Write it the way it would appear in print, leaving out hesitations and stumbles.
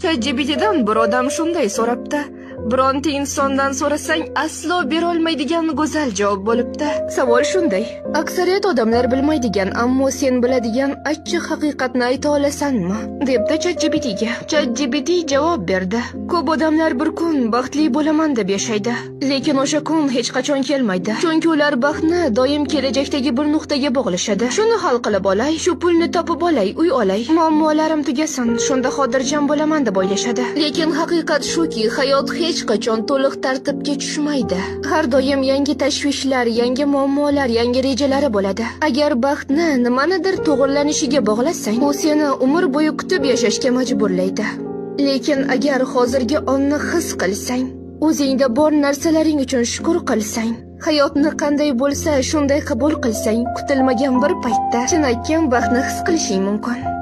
ChatGPTdan bir odam shunday so'rabdi. Bironta insondan so'rasang aslo bera olmaydigan go'zal javob bo'libdi. Savol shunday: aksariyat odamlar bilmaydigan, ammo sen biladigan achchiq haqiqatni ayta olasanmi? debdi ChatGPTga. ChatGPT javob berdi: ko'p odamlar bir kun baxtli bo'laman deb yashaydi, lekin o'sha kun hech qachon kelmaydi. Chunki ular baxtni doim kelajakdagi bir nuqtaga bog'lashadi. Shuni hal qilib olay, shu pulni topib olay, uy olay, muammolarim tugasin, shunda xotirjam bo'laman deb o'ylashadi. Lekin haqiqat shuki, hayot hech qachon to'liq tartibga tushmaydi. Har doim yangi tashvishlar, yangi muammolar, yangi rejalari bo'ladi. Agar baxtni nimanidir to'g'irlanishiga bog'lasang, u seni umr bo'yi kutib yashashga majburlaydi. Lekin agar hozirgi onni his qilsang, o'zingda bor narsalaring uchun shukr qilsang, hayotni qanday bo'lsa shunday qabul qilsang, kutilmagan bir paytda chinakam baxtni his qilishing mumkin.